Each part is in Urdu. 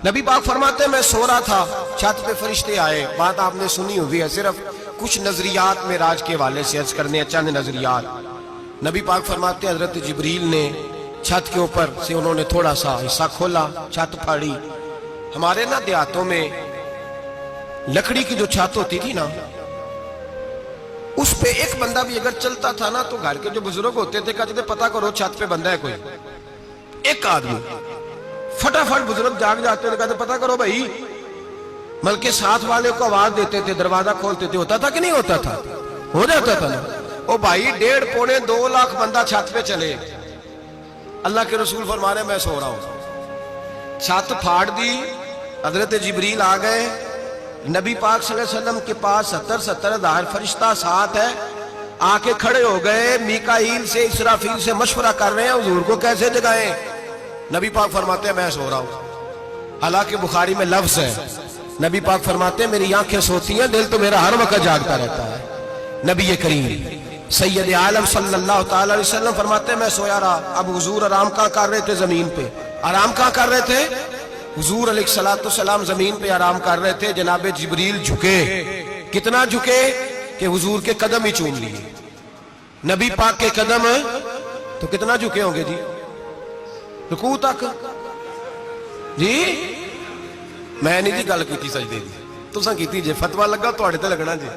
نبی پاک فرماتے ہیں میں سو رہا تھا، چھت پہ فرشتے آئے، بات آپ نے سنی ہوئی ہے، صرف کچھ نظریات میں راج کے حوالے سے عرض کرنے چند نظریات۔ نبی پاک فرماتے ہیں حضرت جبریل نے چھت کے اوپر سے انہوں نے تھوڑا سا حصہ کھولا، چھت پھاڑی۔ ہمارے نا دیہاتوں میں لکڑی کی جو چھت ہوتی تھی نا، اس پہ ایک بندہ بھی اگر چلتا تھا نا تو گھر کے جو بزرگ ہوتے تھے کہتے تھے پتہ کرو چھت پہ بندہ ہے کوئی، ایک آدمی فٹافٹ بزرگ جاگ جاتے تھے، کہتے پتہ کرو بھائی، بلکہ ساتھ والے کو آواز دیتے تھے، دروازہ کھولتے تھے، ہوتا تھا کہ نہیں ہوتا تھا؟ ہو جاتا تھا نا۔ او بھائی 1.5 پونے 2 لاکھ بندہ چھت پہ چلے، اللہ کے رسول فرما رہے میں سو رہا ہوں، چھت پھاڑ دی، حضرت جبریل آ گئے، نبی پاک صلی اللہ علیہ وسلم کے پاس 70 ہزار فرشتہ ساتھ ہے، آ کے کھڑے ہو گئے، میکائیل سے اسرافیل سے مشورہ کر رہے ہیں حضور کو کیسے جگائیں۔ نبی پاک فرماتے ہیں میں سو رہا ہوں، حالانکہ بخاری میں لفظ ہے، نبی پاک فرماتے ہیں میری آنکھیں سوتی ہیں، دل تو میرا ہر وقت جاگتا رہتا ہے۔ نبی کریم سید عالم صلی اللہ تعالی علیہ وسلم فرماتے ہیں میں سویا رہا، اب حضور آرام کہاں کر رہے تھے؟ زمین پہ۔ آرام کہاں کر رہے تھے؟ حضور علیہ السلام زمین پہ آرام کر رہے تھے، جناب جبریل جھکے، کتنا جھکے کہ حضور کے قدم ہی چوم لیے۔ نبی پاک کے قدم تو کتنا جھکے ہوں گے جی؟ رکوع تک جی؟ میں نہیں جی گل کی سجدے دی، تساں کیتی جے، فتویٰ لگا تواڈے تے لگنا جی۔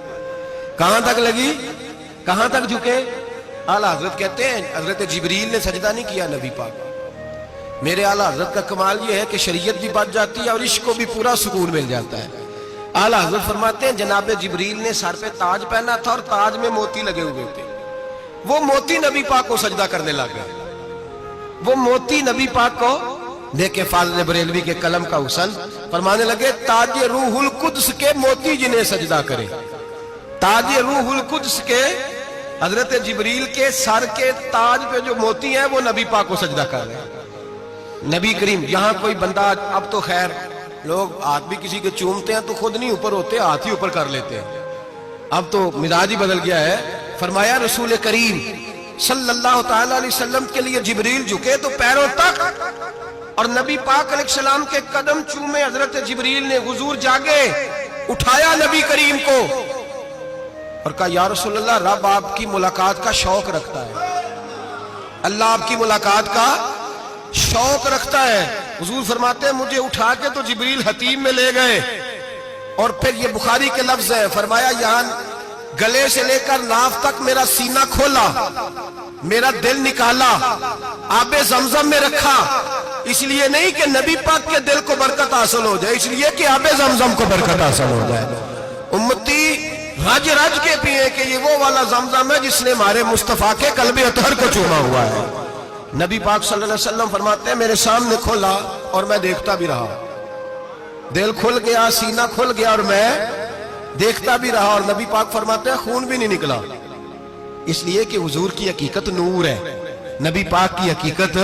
کہاں تک لگی؟ کہاں تک جھکے؟ اعلیٰ حضرت کہتے ہیں حضرت جبریل نے سجدہ نہیں کیا نبی پاک۔ میرے اعلیٰ حضرت کا کمال یہ ہے کہ شریعت بھی بچ جاتی ہے اور عشق کو بھی پورا سکون مل جاتا ہے۔ اعلیٰ حضرت فرماتے ہیں جناب جبریل نے سر پہ تاج پہنا تھا اور تاج میں موتی لگے ہوئے تھے، وہ موتی نبی پاک کو سجدہ کرنے لگ گئے، وہ موتی نبی پاک کو دیکھے۔ فاضل بریلوی کے قلم کا حسن فرمانے لگے تاج روح القدس کے موتی جنہیں سجدہ کرے، تاج روح القدس کے حضرت جبریل کے سر کے تاج پہ جو موتی ہیں وہ نبی پاک کو سجدہ کر رہے ہیں۔ نبی کریم یہاں کوئی بندہ، اب تو خیر لوگ ہاتھ بھی کسی کے چومتے ہیں تو خود نہیں اوپر ہوتے، ہاتھ ہی اوپر کر لیتے ہیں، اب تو مزاج ہی بدل گیا ہے۔ فرمایا رسول کریم صلی اللہ تعالی علیہ وسلم کے لیے جبریل جھکے تو پیروں تک، اور نبی پاک علیہ السلام کے قدم چومے حضرت جبریل نے، حضور جاگے، اٹھایا نبی کریم کو اور کہا یا رسول اللہ رب آپ کی ملاقات کا شوق رکھتا ہے، اللہ آپ کی ملاقات کا شوق رکھتا ہے۔ حضور فرماتے ہیں مجھے اٹھا کے تو جبریل حتیم میں لے گئے، اور پھر یہ بخاری کے لفظ ہے، فرمایا یہاں گلے سے لے کر ناف تک میرا سینہ کھولا، میرا دل نکالا، آب زمزم میں رکھا، اس لیے نہیں کہ نبی پاک کے دل کو برکت حاصل ہو جائے، اس لیے کہ آب زمزم کو برکت حاصل ہو جائے۔ امتی رج رج کے پیئے کہ یہ وہ والا زمزم ہے جس نے ہمارے مصطفیٰ کے قلب اطہر کو چوما ہوا ہے۔ نبی پاک صلی اللہ علیہ وسلم فرماتے ہیں میرے سامنے کھولا اور میں دیکھتا بھی رہا، دل کھل گیا، سینہ کھل گیا اور میں دیکھتا بھی رہا، اور نبی پاک فرماتے ہیں خون بھی نہیں نکلا، اس لیے کہ حضور کی حقیقت نور ہے، نبی پاک کی حقیقت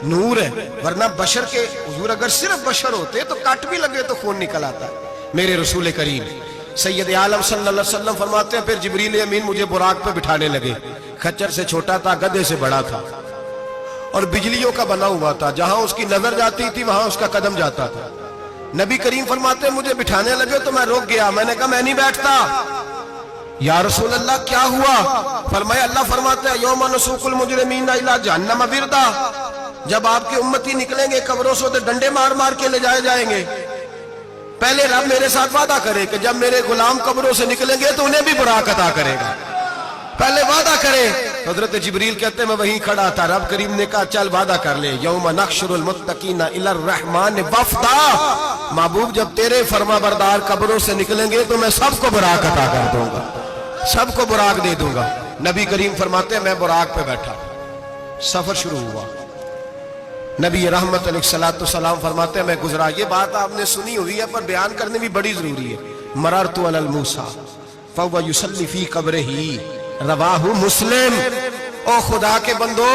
نور ہے، ورنہ بشر کے حضور اگر صرف بشر ہوتے تو کٹ بھی لگے تو خون نکل آتا۔ میرے رسول کریم سید عالم صلی اللہ علیہ وسلم فرماتے ہیں پھر جبریل امین مجھے براق پہ بٹھانے لگے، خچر سے چھوٹا تھا، گدھے سے بڑا تھا، اور بجلیوں کا بنا ہوا تھا، جہاں اس کی نظر جاتی تھی وہاں اس کا قدم جاتا تھا۔ نبی کریم فرماتے ہیں مجھے بٹھانے لگے تو میں رک گیا، میں نے کہا میں نہیں بیٹھتا۔ یا رسول اللہ کیا ہوا؟ فرمایا اللہ فرماتے ہیں یوم نسوق المجرمین الی جہنم وردا، جب آپ کے امتی نکلیں گے قبروں سے تو ڈنڈے مار مار کے لے جائے جائیں گے، پہلے رب میرے ساتھ وعدہ کرے کہ جب میرے غلام قبروں سے نکلیں گے تو انہیں بھی براق عطا کرے گا، پہلے وعدہ کرے۔ حضرت جبریل کہتے ہیں میں وہیں کھڑا تھا، رب کریم نے کہا چل وعدہ کر لے، یوم نحشر المتقین الی الرحمن وفدا، محبوب جب تیرے فرما بردار قبروں سے نکلیں گے تو میں سب کو براق عطا کر دوں گا، سب کو براق دے دوں گا۔ نبی کریم فرماتے ہیں میں براق پہ بیٹھا، سفر شروع ہوا، نبی رحمت علیہ السلام فرماتے ہیں میں گزرا۔ یہ بات آپ نے سنی ہوئی ہے پر بیان کرنے بھی بڑی ضروری ہے۔ مررت علی الموسیٰ فہو یصلی فی قبرہ، رواہ مسلم۔ او خدا کے بندو،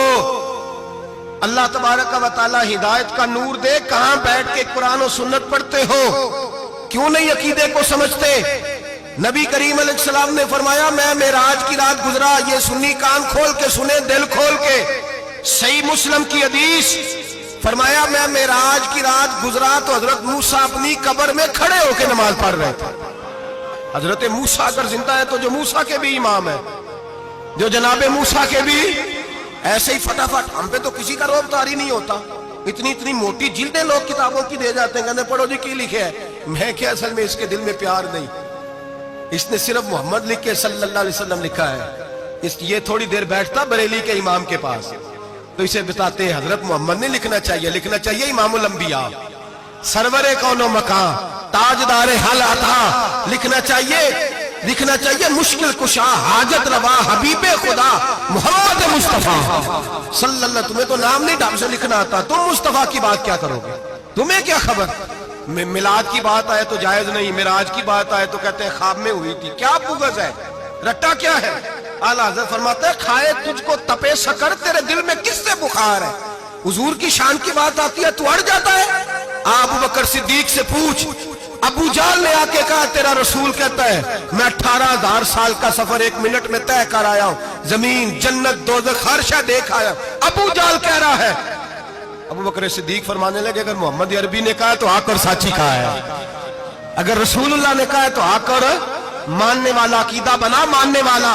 اللہ تبارک و تعالی ہدایت کا نور دے، کہاں بیٹھ کے قرآن و سنت پڑھتے ہو؟ کیوں نہیں عقیدے کو سمجھتے؟ نبی کریم علیہ السلام نے فرمایا میں معراج کی رات گزرا، یہ سنی کان کھول کے سنے، دل کھول کے، صحیح مسلم کی حدیث، فرمایا میں معراج کی رات گزرا تو حضرت موسیٰ اپنی قبر میں کھڑے ہو کے نماز پڑھ رہے تھے. حضرت موسیٰ اگر زندہ ہے تو جو موسیٰ کے بھی امام ہے, جو جناب موسیٰ کے بھی ایسے ہی فٹافٹ. ہم پہ تو کسی کا روب طاری نہیں ہوتا, اتنی موٹی جلدیں لوگ کتابوں کی دے جاتے ہیں, کہتے پڑھو جی کی لکھے ہے. میں کیا, اصل میں اس کے دل میں پیار نہیں, اس نے صرف محمد لکھ کے صلی اللہ علیہ وسلم لکھا ہے. یہ تھوڑی دیر بیٹھتا بریلی کے امام کے پاس تو اسے بتاتے ہیں حضرت محمد نے لکھنا چاہیے امام الانبیاء, سرور کون و مکان, تاجدار حال عطا, لکھنا چاہیے مشکل کشا, حاجت روا, حبیب خدا محمد مصطفیٰ صلی اللہ. تمہیں تو نام نہیں ڈھنگ سے لکھنا آتا, تم مصطفیٰ کی بات کیا کرو گے, تمہیں کیا خبر. میلاد کی بات آئے تو جائز نہیں, معراج کی بات آئے تو کہتے ہیں خواب میں ہوئی تھی. کیا بغض ہے, رٹا کیا ہے. اعلیٰ حضرت فرماتے ہیں کھائے تجھ کو تپے سکر, تیرے دل میں کس سے بخار ہے. حضور کی شان کی بات آتی ہے تو اڑ جاتا ہے. ابو بکر صدیق سے پوچھ, ابو جال نے آ کے کہا تیرا رسول کہتا ہے میں 18,000 سال کا سفر 1 منٹ میں طے کر آیا ہوں, زمین جنت دوزخ ہر شے دیکھ آیا. ابو جال کہہ رہا ہے. ابو بکر صدیق فرمانے لگے اگر محمد عربی نے کہا تو آ کر سچی کہا ہے, اگر رسول اللہ نے کہا ہے تو آ کر ماننے والا, عقیدہ بنا ماننے والا.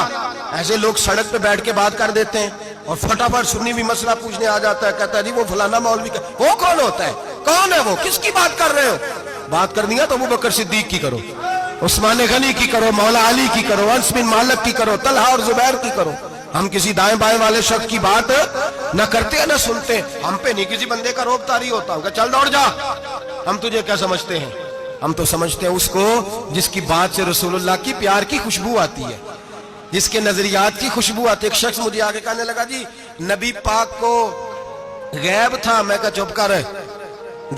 ایسے لوگ سڑک پہ بیٹھ کے بات کر دیتے ہیں اور فٹافٹ سنی بھی مسئلہ پوچھنے آ جاتا ہے, کہتا ہے جی وہ فلانا مولوی کا, وہ کون ہوتا ہے, کون ہے وہ, کس کی بات کر رہے ہو. بات کرنی ہے تو ابو بکر صدیق کی کرو, عثمان غنی کی کرو, مولا علی کی کرو, انس بن مالک کی کرو, طلحہ اور زبیر کی کرو. ہم کسی دائیں بائیں والے شخص کی بات نہ کرتے ہیں نہ سنتے. ہم پہ نہیں کسی بندے کا روب طاری ہوتا, کہ چل دوڑ جا. ہم تجھے کیا سمجھتے ہیں, ہم تو سمجھتے ہیں اس کو جس کی بات سے رسول اللہ کی پیار کی خوشبو آتی ہے, جس کے نظریات کی خوشبو آتی ہے. ایک شخص مجھے آگے کہنے لگا جی نبی پاک کو غیب تھا. میں کہا چپ کر,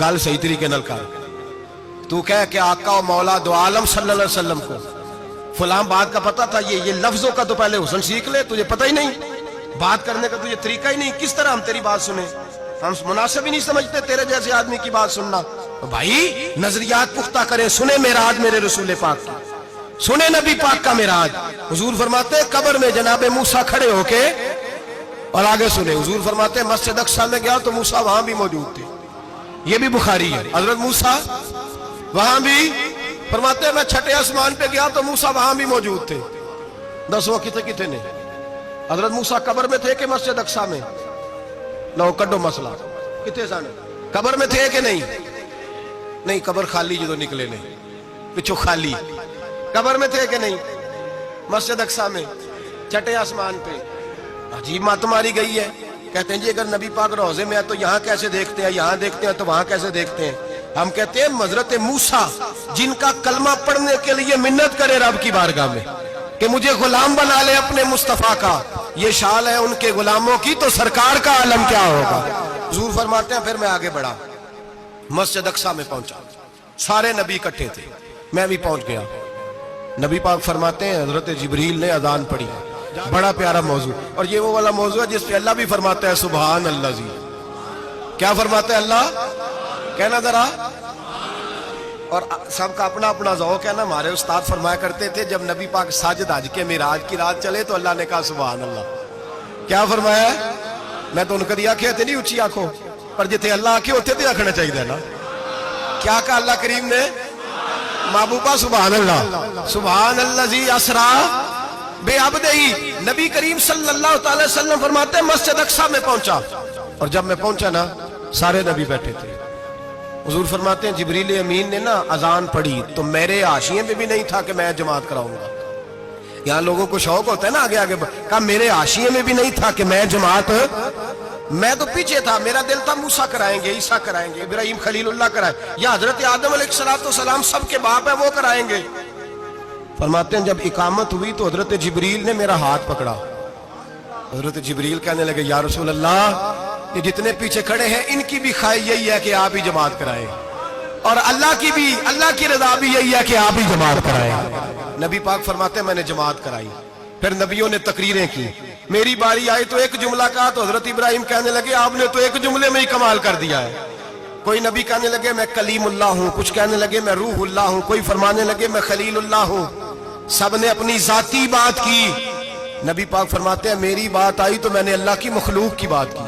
گال صحیح طریقے نل کر. تو کہہ کہ آقا و مولا دو عالم صلی اللہ علیہ وسلم کو فلاں بات کا پتہ تھا, یہ لفظوں کا تو پہلے حسن سیکھ لے, تجھے پتہ ہی نہیں, بات کرنے کا تجھے طریقہ ہی نہیں, کس طرح ہم تیری بات سنیں. ہم مناسب ہی نہیں سمجھتے تیرے جیسے آدمی کی بات سننا. بھائی نظریات پختہ کریں, سنیں معراج میرے رسول پاک کی, سنیں نبی پاک کا معراج. حضور فرماتے ہیں قبر میں جناب موسیٰ کھڑے ہو کے, اور آگے سنیں حضور فرماتے ہیں مسجد اقصیٰ میں گیا تو موسیٰ وہاں بھی موجود تھے. یہ بھی بخاری ہے. حضرت موسیٰ وہاں بھی, فرماتے ہیں میں 6 آسمان پہ گیا تو موسیٰ وہاں بھی موجود تھے. 10 وہ کتے نے, حضرت موسیٰ قبر میں تھے کہ مسجد اقصیٰ میں, لو کڈو مسئلہ, کتے سانے قبر میں تھے کہ نہیں, قبر خالی جو نکلے نے پچھو خالی, قبر میں تھے کہ نہیں, مسجد اقصیٰ میں 6 آسمان پہ. عجیب بات تمہاری گئی ہے. کہتے ہیں جی اگر نبی پاک روضے میں ہے تو یہاں کیسے دیکھتے ہیں, یہاں دیکھتے ہیں تو وہاں کیسے دیکھتے ہیں. ہم کہتے ہیں حضرت موسیٰ جن کا کلمہ پڑھنے کے لیے منت کرے رب کی بارگاہ میں کہ مجھے غلام بنا لے اپنے مصطفیٰ کا, یہ شان ہے ان کے غلاموں کی, تو سرکار کا عالم کیا ہوگا. حضور فرماتے ہیں پھر میں آگے بڑھا, مسجد اقصیٰ میں پہنچا, سارے نبی اکٹھے تھے, میں بھی پہنچ گیا. نبی پاک فرماتے ہیں حضرت جبریل نے اذان پڑھی. بڑا پیارا موضوع, اور یہ وہ والا موضوع ہے جس پہ اللہ بھی فرماتا ہے سبحان اللہ جی. کیا فرماتا ہے اللہ, کہنا ذرا. اور سب کا اپنا اپنا ذوق ہے نا. ہمارے استاد فرمایا کرتے تھے جب نبی پاک ساجد حج کے معراج کی رات چلے تو اللہ نے کہا سبحان اللہ. کیا فرمایا, میں تو ان کو دیا کہتے نہیں اچھی آنکھوں پر جتنے اللہ آنکھیں ہوتے تھے آنکھنا چاہیے نا. کیا کہا اللہ کریم نے, محبوبہ سبحان اللہ, سبحان اللہ جی اسرا بے عبدہی. نبی کریم صلی اللہ تعالی وسلم فرماتے ہیں مسجد اقصیٰ میں پہنچا, اور جب میں پہنچا نا سارے نبی بیٹھے تھے. حضور فرماتے ہیں جبریل امین نے نا اذان پڑھی تو میرے حاشیے میں بھی نہیں تھا کہ میں جماعت کراؤں گا. یہاں لوگوں کو شوق ہوتا ہے نا آگے آگے, کہا میرے حاشیے میں بھی نہیں تھا کہ میں جماعت, میں تو پیچھے تھا. میرا دل تھا موسیٰ کرائیں گے, عیسیٰ کرائیں گے, ابراہیم خلیل اللہ کرائیں, یا حضرت آدم علیہ السلام سب کے باپ ہے وہ کرائیں گے. فرماتے ہیں جب اقامت ہوئی تو حضرت جبریل نے میرا ہاتھ پکڑا. حضرت جبریل کہنے لگے یا رسول اللہ یہ جتنے پیچھے کھڑے ہیں ان کی بھی خواہش یہی ہے کہ آپ ہی جماعت کرائیں, اور اللہ کی رضا بھی یہی ہے کہ آپ ہی جماعت کرائیں. نبی پاک فرماتے ہیں میں نے جماعت کرائی. پھر نبیوں نے تقریریں کی, میری باری آئی تو ایک جملہ کہا تو حضرت ابراہیم کہنے لگے آپ نے تو ایک جملے میں ہی کمال کر دیا ہے. کوئی نبی کہنے لگے میں کلیم اللہ ہوں, کچھ کہنے لگے میں روح اللہ ہوں, کوئی فرمانے لگے میں خلیل اللہ ہوں. سب نے اپنی ذاتی بات کی. نبی پاک فرماتے ہیں میری بات آئی تو میں نے اللہ کی مخلوق کی بات کی.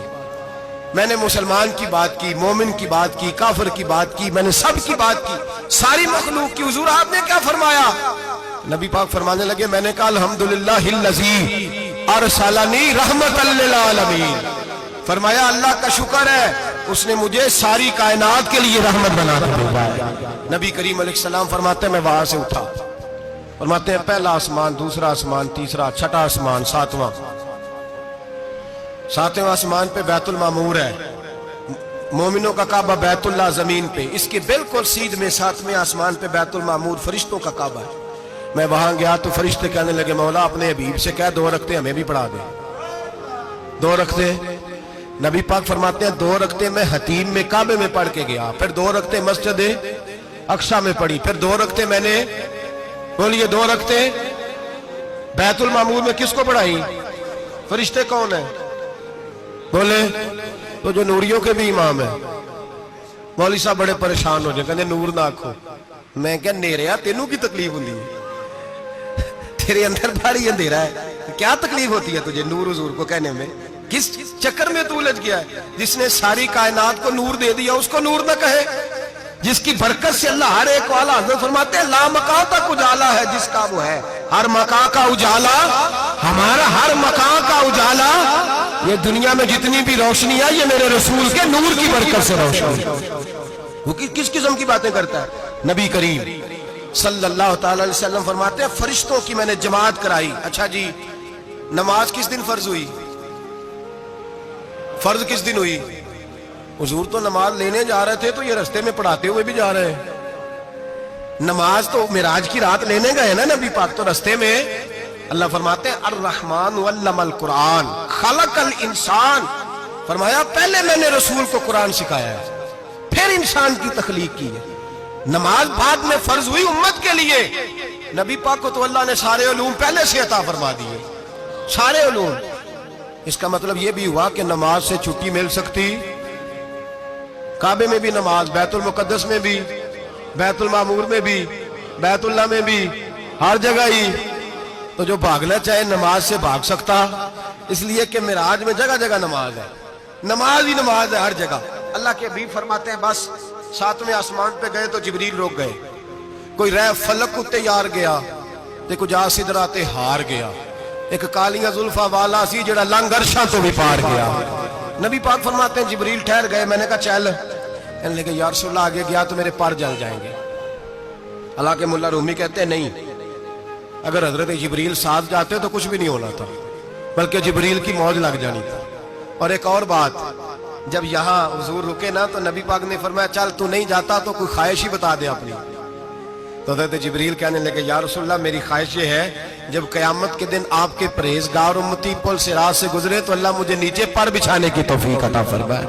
میں نے مسلمان کی بات کی، مومن کی بات کی، کافر کی بات کی، میں نے سب کی بات کی، ساری مخلوق کی۔ حضور آپ نے کیا فرمایا؟ نبی پاک فرمانے لگے میں نے کہا الحمدللہ الذی ارسلنی رحمت للعالمین، فرمایا اللہ کا شکر ہے اس نے مجھے ساری کائنات کے لیے رحمت بنا کر بھیجا ہے۔ نبی کریم علیہ السلام فرماتے ہیں میں وہاں سے اٹھا، فرماتے ہیں پہلا آسمان، دوسرا آسمان، تیسرا، چھٹا آسمان، ساتواں آسمان پہ بیت المعمور ہے، مومنوں کا کعبہ بیت اللہ زمین پہ، اس کے بالکل سیدھ میں 7ویں آسمان پہ بیت المعمور فرشتوں کا کعبہ ہے۔ میں وہاں گیا تو فرشتے کہنے لگے مولا اپنے حبیب سے کہہ 2 رکعتیں ہمیں بھی پڑھا دے۔ 2 رکعتیں نبی پاک فرماتے ہیں 2 رکعتیں میں حتیم میں کعبے میں پڑھ کے گیا، پھر 2 رکعتیں مسجد اقصی میں پڑھی، پھر 2 رکعتیں میں نے بولیے 2 رکعتیں بیت المعمور میں کس کو پڑھائی؟ فرشتے کون ہیں بولے؟ تو جو نوریوں کے بھی امام ہیں۔ مولوی صاحب بڑے پریشان ہو جائے، کہنے نور نہ آکھو۔ میں کہا نیریا تینوں کی تکلیف ہوندی ہے، تیرے اندر بھاری اندھیرا ہے، کیا تکلیف ہوتی ہے تجھے نور حضور کو کہنے میں؟ کس چکر میں تو الجھ گیا ہے؟ جس نے ساری کائنات کو نور دے دیا اس کو نور نہ کہے؟ جس کی برکت سے اللہ ہر ایک والا، حضرت فرماتے ہیں لا مکان تک اجالا ہے جس کا وہ ہے، ہر مکان کا اجالا ہمارا، ہر مکان کا اجالا، یہ دنیا میں جتنی بھی روشنی ہے یہ میرے رسول کے نور کی برکت سے روشنی ہے۔ وہ کس قسم کی باتیں کرتا ہے؟ نبی کریم صلی اللہ تعالی علیہ وسلم فرماتے ہیں فرشتوں کی میں نے جماعت کرائی۔ اچھا جی نماز کس دن فرض ہوئی؟ فرض کس دن ہوئی؟ حضور تو نماز لینے جا رہے تھے تو یہ رستے میں پڑھاتے ہوئے بھی جا رہے ہیں۔ نماز تو معراج کی رات لینے گئے نا نبی پاک، تو رستے میں اللہ فرماتے ہیں الرحمن علم القرآن خلق الانسان، فرمایا پہلے میں نے رسول کو قرآن سکھایا ہے پھر انسان کی تخلیق کی ہے۔ نماز بعد میں فرض ہوئی امت کے لیے، نبی پاک کو تو اللہ نے سارے علوم پہلے سے عطا فرما دیے، سارے علوم۔ اس کا مطلب یہ بھی ہوا کہ نماز سے چھٹی مل سکتی، کعبے میں بھی نماز، بیت المقدس میں بھی، بیت المعمور میں بھی، بیت اللہ میں بھی، ہر جگہ ہی۔ تو جو بھاگنا چاہے نماز سے بھاگ سکتا، اس لیے کہ معراج میں جگہ جگہ نماز ہے، نماز ہی نماز ہے ہر جگہ۔ اللہ کے حبیب فرماتے ہیں بس 7ویں آسمان پہ گئے تو جبریل روک گئے، کوئی رہ فلک کو تیار گیا تے کچھ سدراتے ہار گیا، ایک کالیاں زلفاں والا سی جڑا لنگ عرشاں تو بھی پار گیا۔ نبی پاک فرماتے ہیں جبریل ٹھہر گئے، میں نے کہا چل، کہنے لگے یا رسول اللہ آگے گیا تو میرے پر جل جائیں گے۔ حالانکہ ملا رومی کہتے ہیں نہیں، اگر حضرت جبریل ساتھ جاتے تو کچھ بھی نہیں ہونا تھا، بلکہ جبریل کی موج لگ جانی تھی۔ اور ایک اور بات، جب یہاں حضور رکے نا تو نبی پاک نے فرمایا چل تو نہیں جاتا تو کوئی خواہش ہی بتا دے اپنی۔ تو حضرت جبریل کہنے لگے یا رسول اللہ میری خواہش یہ ہے جب قیامت کے دن آپ کے پرہیزگار امتی پل صراط سے گزرے تو اللہ مجھے نیچے پر بچھانے کی توفیق عطا فرمائے،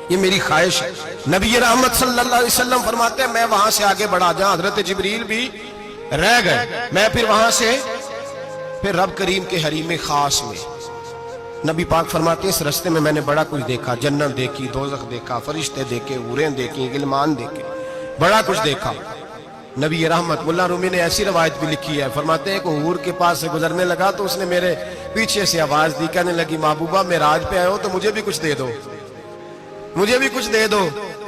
یہ میری خواہش ہے۔ نبی رحمت صلی اللہ علیہ وسلم فرماتے ہیں میں وہاں سے آگے بڑھا جہاں حضرت جبریل بھی رہ گئے، میں پھر وہاں سے پھر رب کریم کے حریم خاص میں۔ نبی پاک فرماتے ہیں اس رستے میں میں نے بڑا کچھ دیکھا، جنت دیکھی، دوزخ دیکھا، فرشتے دیکھے، حوریں دیکھی، غلمان دیکھے، بڑا کچھ دیکھا۔ نبی رحمت ملا رومی نے ایسی روایت بھی لکھی ہے، فرماتے ہیں کہ حور کے پاس سے گزرنے لگا تو اس نے میرے پیچھے سے آواز دی، کہنے لگی محبوبہ معراج پہ آئے ہو تو مجھے بھی کچھ دے دو، مجھے بھی کچھ دے دو۔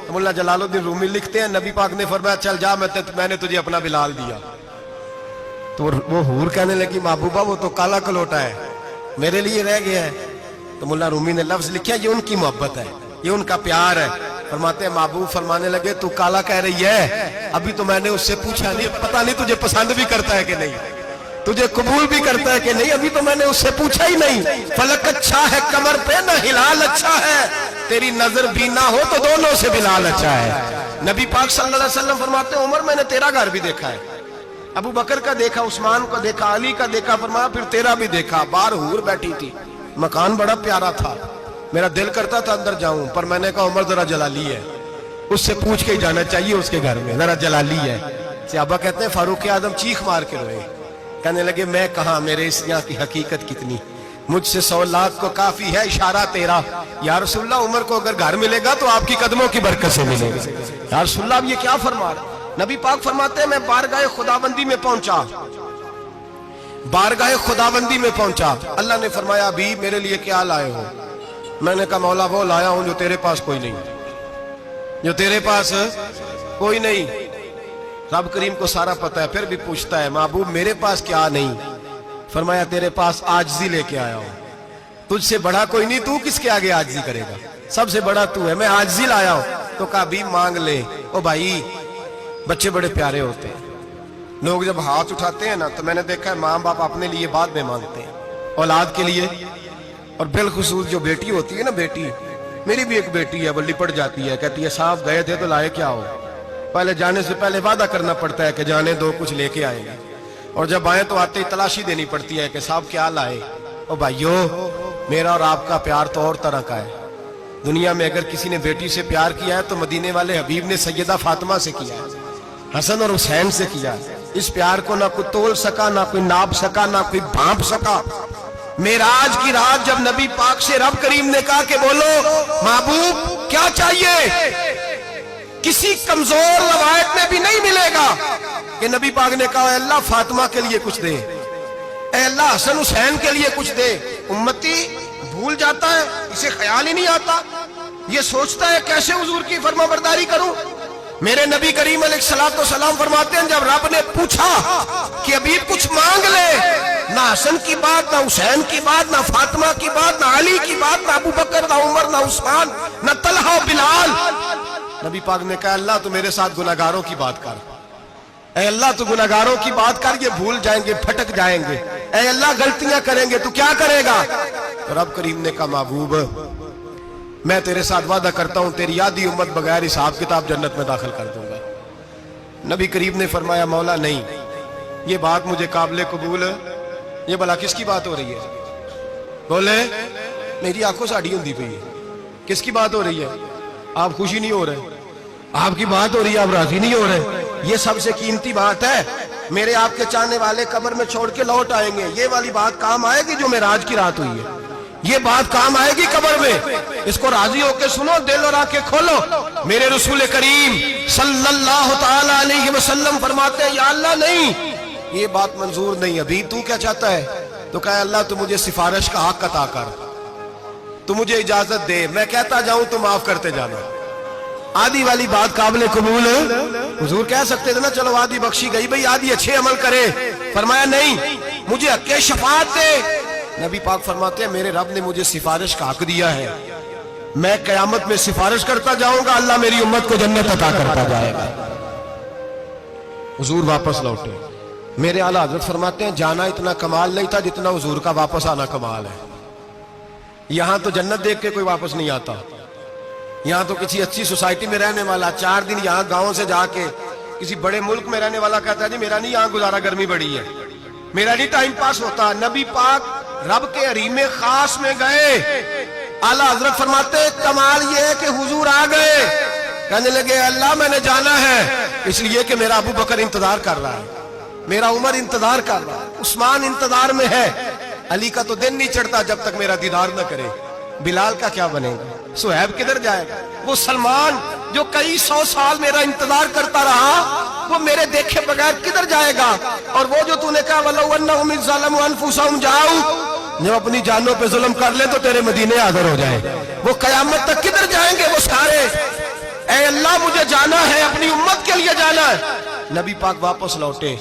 ملا جلال الدین رومی لکھتے ہیں نبی پاک نے فرمایا چل جا میں نے تجھے اپنا بلال دیا۔ تو وہ حور کہنے لگی محبوبہ وہ تو کالا کلوٹا ہے، میرے لیے رہ گیا ہے۔ تو ملا رومی نے لفظ لکھا یہ ان کی محبت ہے، یہ ان کا پیار ہے۔ فرماتے ہیں محبوب فرمانے لگے تو کالا کہہ رہی ہے، ابھی تو میں نے اس سے پوچھا نہیں، پتہ نہیں تجھے پسند بھی کرتا ہے کہ نہیں، تجھے قبول بھی کرتا ہے کہ نہیں، ابھی تو میں نے اس سے پوچھا ہی نہیں۔ فلک اچھا ہے کمر پہ نہ ہلال اچھا ہے، تیری نظر بھی نہ ہو تو دونوں سے بلال اچھا ہے۔ نبی پاک صلی اللہ علیہ وسلم فرماتے ہیں عمر میں نے تیرا گھر بھی دیکھا ہے، ابو بکر کا دیکھا، عثمان کو دیکھا، علی کا دیکھا، فرمایا پھر تیرا بھی دیکھا، باہر حور بیٹھی تھی، مکان بڑا پیارا تھا، میرا دل کرتا تھا اندر جاؤں، پر میں نے کہا عمر ذرا جلالی ہے، اس سے پوچھ کے ہی جانا چاہیے اس کے گھر میں، ذرا جلالی ہے۔ صحابہ کہتے ہیں فاروق اعظم چیخ مار کے روئے، کہنے لگے میں کہاں، میرے اس یہاں کی حقیقت کتنی، مجھ سے 100 لاکھ کو کافی ہے اشارہ تیرا۔ یا رسول اللہ عمر کو اگر گھر ملے گا تو آپ کی قدموں کی برکت سے ملے گا۔ یا رسول اللہ اب یہ کیا فرما رہا؟ نبی پاک فرماتے ہیں میں بارگاہ خداوندی میں پہنچا، بارگاہ خداوندی میں پہنچا، اللہ نے فرمایا ابھی میرے لیے کیا لائے ہو؟ میں نے کہا مولا وہ لایا ہوں جو تیرے پاس کوئی نہیں، جو تیرے پاس کوئی نہیں۔ رب کریم کو سارا پتہ ہے، پھر بھی پوچھتا ہے محبوب میرے پاس کیا نہیں؟ فرمایا تیرے پاس عاجزی لے کے آیا ہوں، تجھ سے بڑا کوئی نہیں، تو کس کے آگے عاجزی کرے گا، سب سے بڑا تو ہے، میں عاجزی لایا ہوں۔ تو کہا بھی مانگ لے۔ او بھائی بچے بڑے پیارے ہوتے ہیں، لوگ جب ہاتھ اٹھاتے ہیں نا تو میں نے دیکھا ہے ماں باپ اپنے لیے بعد میں مانگتے ہیں، اولاد کے لیے، اور بالخصوص جو بیٹی ہوتی ہے نا، بیٹی میری بھی ایک بیٹی ہے، وہ لپٹ جاتی ہے، کہتی ہے صاحب گئے تھے تو لائے کیا ہو؟ پہلے جانے سے پہلے وعدہ کرنا پڑتا ہے کہ جانے دو کچھ لے کے آئے گا، اور جب آئے تو آتے ہی تلاشی دینی پڑتی ہے کہ صاحب کیا لائے۔ او بھائیو میرا اور آپ کا پیار تو اور طرح کا ہے، دنیا میں اگر کسی نے بیٹی سے پیار کیا ہے تو مدینے والے حبیب نے سیدہ فاطمہ سے کیا ہے، حسن اور حسین سے کیا ہے۔ اس پیار کو نہ کوئی تول سکا، نہ کوئی ناپ سکا، نہ کوئی بھانپ سکا۔ معراج کی رات جب نبی پاک سے رب کریم نے کہا کہ بولو محبوب کیا چاہیے، کسی کمزور روایت میں بھی نہیں ملے گا کہ نبی پاک نے کہا اے اللہ فاطمہ کے لیے کچھ دے، اے اللہ حسن حسین کے لیے کچھ دے۔ امتی بھول جاتا ہے، اسے خیال ہی نہیں آتا، یہ سوچتا ہے کیسے حضور کی فرما برداری کروں۔ میرے نبی کریم علیہ الصلوۃ والسلام فرماتے ہیں جب رب نے پوچھا کہ ابھی کچھ مانگ لے، نہ حسن کی بات، نہ حسین کی بات، نہ فاطمہ کی بات، نہ علی کی بات، نہ ابو بکر، نہ عمر، نہ عثمان، نہ طلحہ بلال، نبی پاک نے کہا اللہ تو میرے ساتھ گناہگاروں کی بات کر، اے اللہ تو گناہگاروں کی بات کر، یہ بھول جائیں گے، پھٹک جائیں گے، اے اللہ غلطیاں کریں گے تو کیا کرے گا؟ تو رب کریم نے کہا محبوب میں تیرے ساتھ وعدہ کرتا ہوں تیری آدھی امت بغیر حساب کتاب جنت میں داخل کر دوں گا۔ نبی کریم نے فرمایا مولا نہیں، یہ بات مجھے قابل قبول ہے، یہ بھلا کس کی بات ہو رہی ہے؟ بولے میری آنکھوں سے اڑی ہوندی پئی ہے، کس کی بات ہو رہی ہے؟ آپ خوشی نہیں ہو رہے، آپ کی بات ہو رہی ہے، آپ راضی نہیں ہو رہے، یہ سب سے قیمتی بات ہے۔ میرے آپ کے چاہنے والے قبر میں چھوڑ کے لوٹ آئیں گے، یہ والی بات کام آئے گی جو معراج کی رات ہوئی ہے، یہ بات کام آئے گی قبر میں، اس کو راضی ہو کے سنو، دل اور آنکھیں کھولو۔ میرے رسول کریم صلی اللہ تعالی علیہ وسلم فرماتے ہیں یا اللہ نہیں، یہ بات منظور نہیں، ابھی تو کیا چاہتا ہے؟ تو کہا اللہ تو مجھے سفارش کا حق عطا کر، تو مجھے اجازت دے، میں کہتا جاؤں تو معاف کرتے جانا۔ آدھی والی بات قابل قبول ہے، حضور کہہ سکتے تھے نا چلو آدھی بخشی گئی بھئی آدھی اچھے عمل کرے، فرمایا نہیں مجھے حق شفاعت دے۔ نبی پاک فرماتے ہیں میرے رب نے مجھے سفارش کا حق دیا ہے، میں قیامت میں سفارش کرتا جاؤں گا، اللہ میری امت کو جنت عطا کرتا جائے گا۔ حضور واپس لوٹے، میرے اعلیٰ حضرت فرماتے ہیں جانا اتنا کمال نہیں تھا جتنا حضور کا واپس آنا کمال ہے۔ یہاں تو جنت دیکھ کے کوئی واپس نہیں آتا، یہاں تو کسی اچھی سوسائٹی میں رہنے والا 4 دن یہاں گاؤں سے جا کے کسی بڑے ملک میں رہنے والا کہتا ہے جی میرا نہیں یہاں گزارا، گرمی بڑی ہے، میرا نہیں ٹائم پاس ہوتا۔ نبی پاک رب کے حریم خاص میں گئے، اعلیٰ حضرت فرماتے کمال یہ ہے کہ حضور آ گئے، کہنے لگے اللہ میں نے جانا ہے اس لیے کہ میرا ابو بکر انتظار کر رہا ہے، میرا عمر انتظار کر رہا ہے، عثمان انتظار میں ہے، علی کا تو دن نہیں چڑھتا جب تک میرا دیدار نہ کرے، بلال کا کیا بنے گا، صہیب کدھر جائے گا، وہ سلمان جو کئی 100 سال میرا انتظار کرتا رہا وہ میرے دیکھے بغیر کدھر جائے گا، اور وہ جو تو نے کہا وَلَوْ أَنَّهُمْ إِذْ ظَلَمُوا أَنفُسَهُمْ جَاءُوا، جو اپنی جانوں پہ ظلم کر لے تو تیرے مدینے حاضر ہو جائیں، وہ قیامت تک کدھر جائیں گے وہ سارے، اے اللہ مجھے جانا ہے، اپنی امت کے لیے جانا ہے۔ نبی پاک واپس لوٹے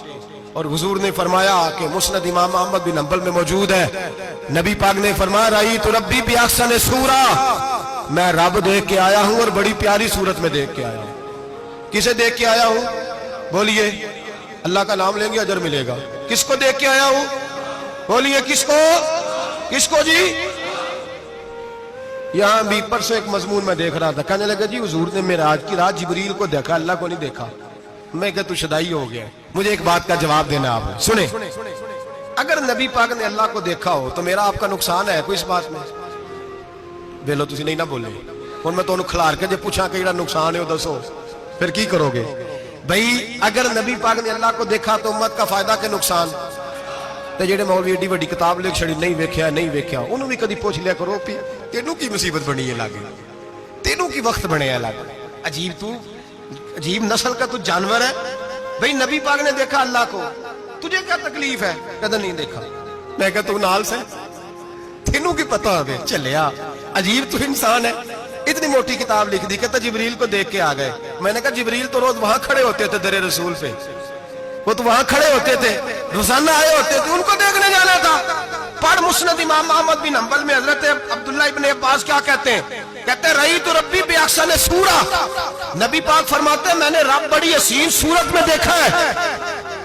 اور حضور نے فرمایا کہ مسند امام احمد بن حنبل میں موجود ہے، نبی پاک نے فرمایا رأیت ربی بأحسن صورہ، میں رب دیکھ کے آیا ہوں اور بڑی پیاری صورت میں دیکھ کے آیا ہوں۔ کسے دیکھ کے آیا ہوں؟ بولیے، اللہ کا نام لیں گے اجر ملے گا۔ کس کو دیکھ کے آیا ہوں؟ بولیے کس کو؟ کس کو جی؟ یہاں بھی پرسوں ایک مضمون میں دیکھ رہا تھا، کہنے لگا جی حضور نے معراج کی رات جبریل کو دیکھا، اللہ کو نہیں دیکھا۔ میں کہا تو شدائی ہو گیا، مجھے ایک بات کا جواب دینا آپ سنیں، اگر نبی پاک نے اللہ کو دیکھا ہو تو میرا آپ کا نقصان ہے کوئی اس بات میں؟ بیلو تسی نہیں نہ بولے ہن میں تانوں کھلار کے جے پوچھاں کہ جڑا نقصان ہے وہ دسو پھر کی کرو گے؟ بھئی اگر نبی پاک نے اللہ کو دیکھا تو امت کا فائدہ کہ نقصان؟ تے جڑے مولوی ایڈی وڈی کتاب لکھ چھڑی نہیں ویکھیا انہوں بھی کدی پوچھ لیا کرو کہ تینوں کی مصیبت بنی ہے لاگے، تینوں کی وقت بنے ہے لاگے، عجیب نسل کا تو جانور ہے۔ بھئی نبی پاک نے دیکھا اللہ کو، تجھے کیا تکلیف ہے؟ کدھر نہیں دیکھا۔ میں کہا تو نال سے تینوں کی پتہ ہوگی چلیا عجیب تو انسان ہے، اتنی موٹی کتاب لکھ دی، کہتا جبریل کو دیکھ کے آ گئے۔ میں نے کہا جبریل تو روز وہاں کھڑے ہوتے تھے در رسول پہ، وہ تو وہاں کھڑے ہوتے تھے، روزانہ آئے ہوتے تھے، ان کو دیکھنے جانا تھا۔ پڑھ مسند امام احمد بن حنبل میں حضرت عبداللہ ابن عباس کیا کہتے ہیں؟ کہتے ہیں رئی تو ربی بے احسن سورہ، نبی پاک فرماتے ہیں میں نے رب بڑی حسین صورت میں دیکھا ہے۔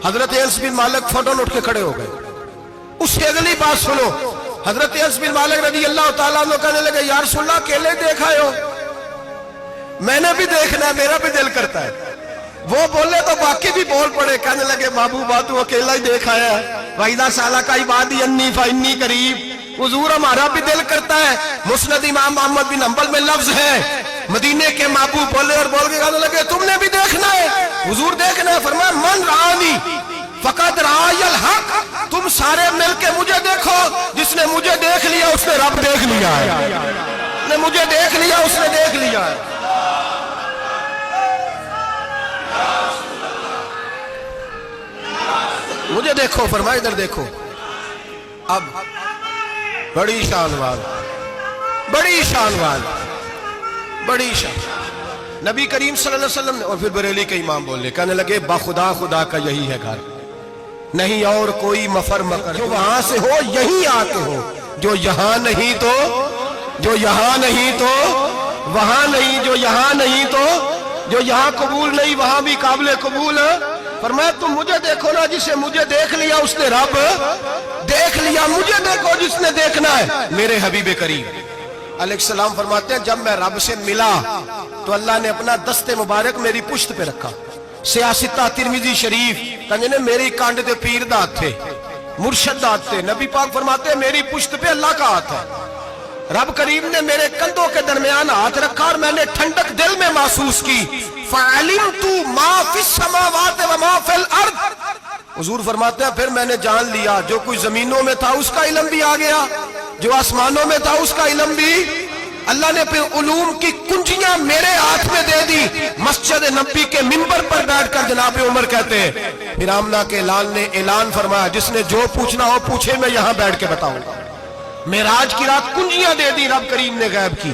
حضرت انس بن مالک فوٹو اٹھ کے کھڑے ہو گئے۔ اس سے اگلی بات سنو، حضرت انس بن مالک رضی اللہ تعالیٰ عنہ کہنے لگے یا رسول اللہ اکیلے دیکھا ہو؟ میں نے بھی دیکھنا ہے، میرا بھی دل کرتا ہے۔ وہ بولے تو باقی بھی بول پڑے، کہنے لگے محبوبہ تو اکیلا ہی دیکھا ہے، وَإِذَا سَأَلَكَ عِبَادِي عَنِّي فَإِنِّي قَرِيبٌ۔ حضور ہمارا بھی دل کرتا ہے۔ مسند امام احمد بن حنبل میں لفظ ہے، مدینے کے محبوب بولے اور بول کے کہنے لگے تم نے بھی دیکھنا ہے؟ حضور دیکھنا ہے۔ فرمایا من رآنی فقد رآی الحق، تم سارے مل کے مجھے دیکھو، جس نے مجھے دیکھ لیا اس نے رب دیکھ لیا ہے، جس نے مجھے دیکھ لیا اس نے دیکھ لیا ہے۔ مجھے دیکھو، فرمایا ادھر دیکھو۔ اب بڑی شان وال، بڑی شان وال، بڑی شان نبی کریم صلی اللہ علیہ وسلم نے، اور پھر بریلی کے امام بولے، کہنے لگے باخدا خدا کا یہی ہے گھر، نہیں اور کوئی مفر مکر، جو وہاں سے ہو یہی آتے ہو، جو یہاں نہیں تو، جو یہاں نہیں تو وہاں نہیں، جو یہاں نہیں تو جو یہاں قبول نہیں وہاں بھی قابل قبول۔ فرمایا تم مجھے دیکھو نا، جسے مجھے دیکھ لیا اس نے رب دیکھ لیا، مجھے دیکھو جس نے دیکھنا ہے میرے حبیب کریم علیہ السلام۔ فرماتے ہیں جب میں رب سے ملا تو اللہ نے اپنا دست مبارک میری پشت پہ رکھا۔ سیاستہ ترمذی شریف کہنے میری کانڈ دے پیر دا ہاتھ تھے، مرشد دا ہاتھ تھے۔ نبی پاک فرماتے ہیں میری پشت پہ اللہ کا ہاتھ ہے۔ رب کریم نے میرے کندھوں کے درمیان ہاتھ رکھا اور میں نے ٹھنڈک دل میں محسوس کی۔ فَعَلِمْتُ مَا فِي السَّمَاوَاتِ وَمَا فِي الْأَرْضِ، حضور فرماتے ہیں پھر میں نے جان لیا جو کچھ زمینوں میں تھا اس کا علم بھی آ گیا، جو آسمانوں میں تھا اس کا علم بھی۔ اللہ نے پھر علوم کی کنجیاں میرے ہاتھ میں دے دی۔ مسجد نبی کے منبر پر بیٹھ کر جناب عمر کہتے ہیں پھر آمنہ کے لال نے اعلان فرمایا جس نے جو پوچھنا ہو پوچھے، میں یہاں بیٹھ کے بتاؤں گا۔ معراج کی رات کنجیاں دے دی رب کریم نے غیب کی،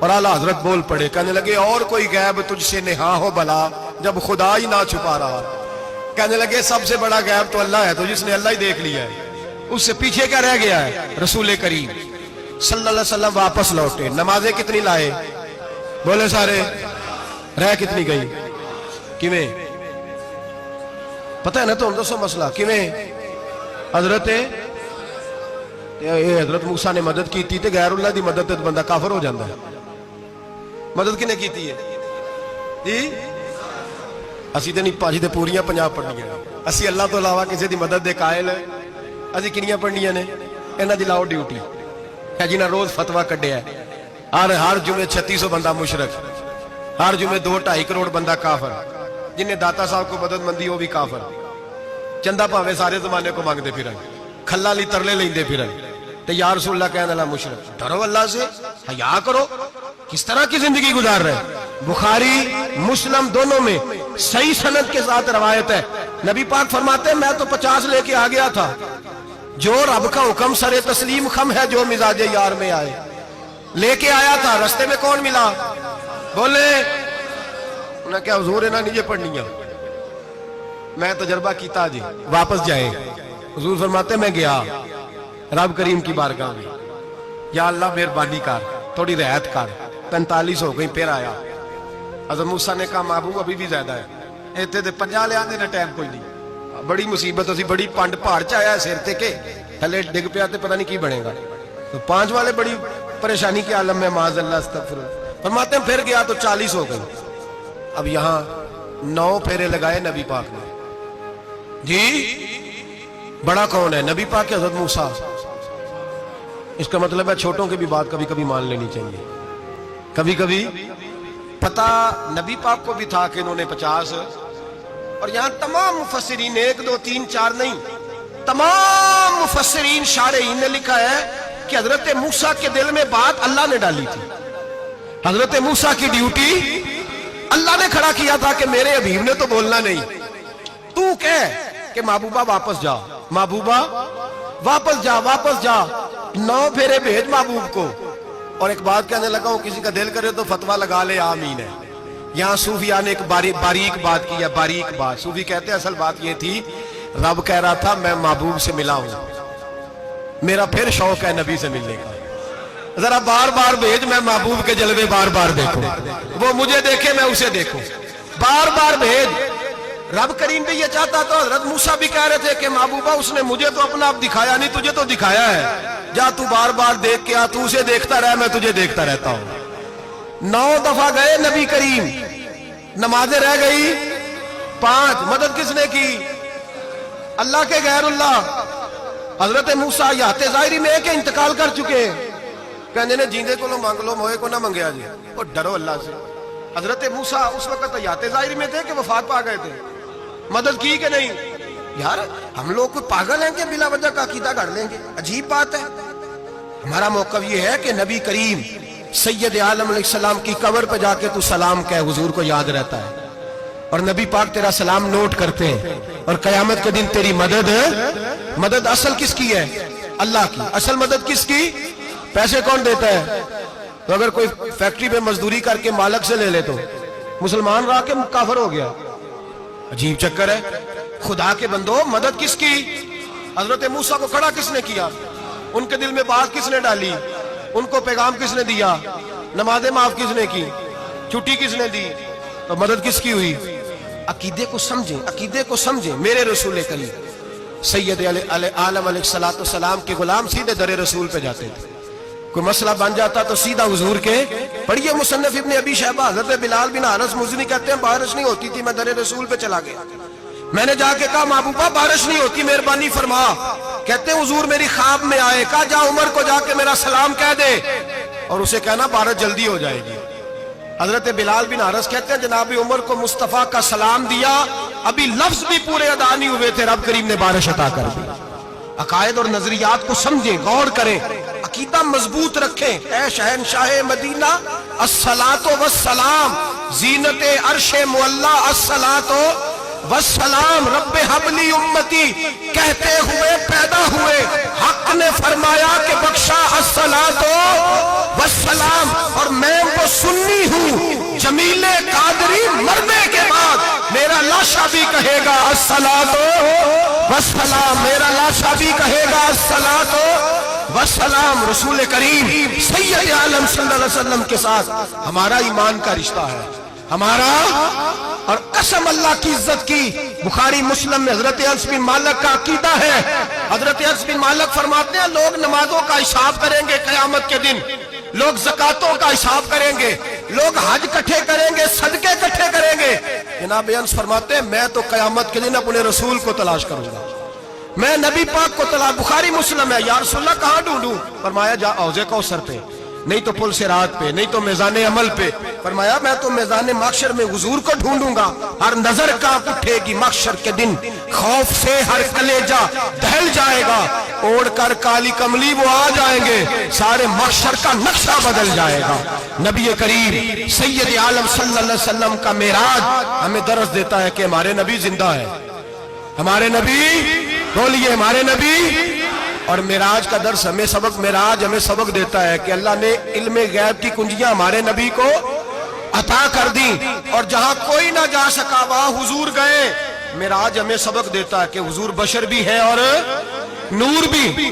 اور اعلیٰ حضرت بول پڑے، کہنے لگے اور کوئی غیب تجھ سے نہا ہو بلا جب خدا ہی نہ چھپا رہا۔ کہنے لگے سب سے بڑا غیب تو اللہ ہے، تو جس نے اللہ ہی دیکھ لیا ہے اس سے پیچھے کیا رہ گیا ہے؟ رسول کریم صلی اللہ علیہ وسلم واپس لوٹے۔ نمازیں کتنی لائے؟ بولے سارے۔ رہ کتنی گئی؟ کیویں پتہ ہے نا؟ تو ہم دوسو مسئلہ کیویں حضرت موسیٰ نے مدد کی تھی تے غیر اللہ دی مدد تے بندہ کافر ہو جاندہ ہے۔ مدد کنے کی تھی ہے جی؟ اسی تے نہیں پاجی تے پوریاں 50 پڑھنیاں، اسی اللہ تو علاوہ کسی دی مدد دے قائل ہے، اسی کنیاں پڑھنیاں نے؟ انہاں دی لاؤ ڈیوٹی ہے جنہاں روز فتوہ کڈیا ہے، ہر جمعے 3600 بندہ مشرک، ہر جمعے 2-2.5 کروڑ بندہ کافر، جنہیں داتا صاحب کو مدد مندی وہ بھی کافر، چندہ پاوے سارے زمانے کو مانگتے پھرن، کھلا لی ترلے لیندے پھرن، تے یا رسول اللہ کہنے اللہ مشرک۔ ڈرو اللہ سے، حیا کرو، کس طرح کی زندگی گزار رہے؟ بخاری مسلم دونوں میں صحیح سند کے ساتھ روایت ہے، نبی پاک فرماتے ہیں میں تو 50 لے کے آ گیا تھا، جو رب کا حکم سر تسلیم خم ہے جو مزاج یار میں آئے، لے کے آیا تھا۔ رستے میں کون ملا؟ بولے انہیں کیا حضور انہاں نہیں یہ پڑھنیاں، میں تجربہ کیتا جی واپس جائے۔ حضور فرماتے میں گیا رب کریم کی بارگاہ میں، یا اللہ مہربانی کر تھوڑی رعایت کر، 45 ہو گئی، پھر آیا۔ حضرت موسیٰ نے کہا محبوب ابھی بھی زیادہ ہے، ایتھے تے 50 لے آنے نہ ٹائم کوئی نہیں، بڑی مصیبت اسی بڑی پانڈ پہاڑ چایا ہے سیر تے کے تھلے ڈگ پیا تے پتہ نہیں کی بنے گا، تو 5 والے بڑی پریشانی کے عالم میں معاذ اللہ استغفر اللہ۔ فرماتے ہیں پھر گیا تو 40 ہو گئی۔ اب یہاں 9 پھیرے لگائے نبی پاک نے جی۔ بڑا کون ہے؟ نبی پاک کے حضرت موسیٰ۔ اس کا مطلب ہے چھوٹوں کی بھی بات کبھی کبھی مان لینی چاہیے۔ کبھی کبھی پتہ نبی پاک کو بھی تھا کہ انہوں نے 50، اور یہاں تمام مفسرین 1 2 3 4 نہیں، تمام مفسرین شارحین نے لکھا ہے کہ حضرت موسیٰ کے دل میں بات اللہ نے ڈالی تھی۔ حضرت موسیٰ کی ڈیوٹی اللہ نے کھڑا کیا تھا کہ میرے حبیب نے تو بولنا نہیں، تو کہہ کہ محبوبہ واپس جا، محبوبہ واپس جا، واپس جا، 9 پھیرے بھیج محبوب کو، اور ایک بات کہنے لگا ہوں، کسی کا دل کرے تو فتویٰ لگا لے، آمین ہے۔ یہاں صوفیاء نے ایک باریک بات کی ہے، باریک بات۔ صوفی کہتے ہیں اصل بات یہ تھی، رب کہہ رہا تھا میں محبوب سے ملا ہوں، میرا پھر شوق ہے نبی سے ملنے کا، ذرا بار بار بھیج، میں محبوب کے جلوے بار بار دیکھوں، وہ مجھے دیکھے میں اسے دیکھوں، بار بار بھیج۔ رب کریم بھی یہ چاہتا تو حضرت موسیٰ بھی کہہ رہے تھے کہ محبوبہ اس نے مجھے تو اپنا آپ دکھایا نہیں، تجھے تو دکھایا ہے، جا تو بار بار دیکھ کے آ، تو اسے دیکھتا رہ، میں تجھے دیکھتا رہتا ہوں۔ 9 دفعہ گئے نبی کریم، نمازیں رہ گئی 5، مدد کس نے کی؟ اللہ کے غیر اللہ۔ حضرت موسیٰ حیات ظاہری میں ہے کہ انتقال کر چکے، کہنے نے جیندے کو مانگ لو، موئے کو نہ منگیا جی، اور ڈرو اللہ سے۔ حضرت موسیٰ اس وقت حیات ظاہری میں تھے کہ وفات پا گئے تھے، مدد کی کہ نہیں؟ یار ہم لوگ کوئی پاگل ہیں کہ بلا وجہ کا عقیدہ گھڑ لیں گے؟ عجیب بات ہے۔ ہمارا موقف یہ ہے کہ نبی کریم سید عالم علیہ السلام کی قبر پہ جا کے تو سلام کہے، حضور کو یاد رہتا ہے، اور نبی پاک تیرا سلام نوٹ کرتے ہیں، اور قیامت کے دن تیری مدد اصل کس کی ہے؟ اللہ کی۔ اصل مدد کس کی؟ پیسے کون دیتا ہے؟ تو اگر کوئی فیکٹری پہ مزدوری کر کے مالک سے لے لے تو مسلمان رہا کے کافر ہو گیا، عجیب چکر ہے۔ خدا کے بندو، مدد کس کی؟ حضرت موسیٰ کو کھڑا کس نے کیا؟ ان کے دل میں بات کس نے ڈالی؟ ان کو پیغام کس نے دیا؟ نمازیں معاف کس نے کی؟ چھٹی کس نے دی؟ تو مدد کس کی ہوئی؟ عقیدے کو سمجھیں، عقیدے کو سمجھیں۔ میرے رسول کریم سید عالم علیہ السلام کے غلام سیدھے در رسول پہ جاتے تھے، کوئی مسئلہ بن جاتا تو سیدھا حضور کے پڑھیے مصنف ابن ابی شیبہ، حضرت بلال بن حارث مزنی کہتے ہیں بارش نہیں ہوتی تھی، میں در رسول پہ چلا گیا، میں نے جا کے کہا محبوبہ بارش نہیں ہوتی، مہربانی فرما۔ کہتے ہیں حضور میری خواب میں آئے، کہا جا عمر کو جا کے میرا سلام کہہ دے اور اسے کہنا بارش جلدی ہو جائے گی۔ حضرت بلال بن حارث کہتے ہیں جناب عمر کو مصطفیٰ کا سلام دیا، ابھی لفظ بھی پورے ادا نہیں ہوئے تھے، رب کریم نے بارش عطا کر دی۔ عقائد اور نظریات کو سمجھیں، غور کریں، عقیدہ مضبوط رکھیں۔ اے شہنشاہ مدینہ الصلاۃ والسلام، زینت عرش معلی الصلاۃ والسلام، رب حبلی امتی کہتے ہوئے پیدا ہوئے، حق نے فرمایا کہ بخشا الصلاۃ والسلام، اور میں وہ سنی ہوں جمیل قادری مرنے کے بعد میرا لاشا بھی کہے گا الصلاۃ والسلام، میرا لاشا بھی کہے گا الصلاۃ والسلام۔ رسول کریم سید عالم صلی اللہ علیہ وسلم کے ساتھ ہمارا ایمان کا رشتہ ہے، ہمارا، اور قسم اللہ کی عزت کی، بخاری مسلم میں حضرت انس بن مالک کا عقیدہ ہے، حضرت انس بن مالک فرماتے ہیں لوگ نمازوں کا حساب کریں گے قیامت کے دن، لوگ زکاتوں کا حساب کریں گے، لوگ حج کٹھے کریں گے، صدقے کٹھے کریں گے۔ جناب انس فرماتے ہیں میں تو قیامت کے دن اپنے رسول کو تلاش کروں گا، میں نبی پاک کو تلاش، بخاری مسلم ہے، یا رسول اللہ کہاں ڈھونڈوں؟ فرمایا جا حوض کوثر پہ، نہیں تو پل صراط پہ، نہیں تو میزان عمل پہ۔ فرمایا میں تو میزان محشر میں حضور کو ڈھونڈوں گا، ہر نظر کانپ اٹھے گی محشر کے دن، خوف سے ہر کلیجہ دہل جائے گا، اوڑھ کر کالی کملی وہ آ جائیں گے، سارے محشر کا نقشہ بدل جائے گا۔ نبی کریم سید عالم صلی اللہ علیہ وسلم کا معراج ہمیں درس دیتا ہے کہ ہمارے نبی زندہ ہے، ہمارے نبی، بولیے ہمارے نبی۔ اور معراج کا درس ہمیں سبق، معراج ہمیں سبق دیتا ہے کہ اللہ نے علم غیب کی کنجیاں ہمارے نبی کو عطا کر دی، اور جہاں کوئی نہ جا سکا وہاں حضور گئے۔ معراج ہمیں سبق دیتا ہے کہ حضور بشر بھی ہے اور نور بھی۔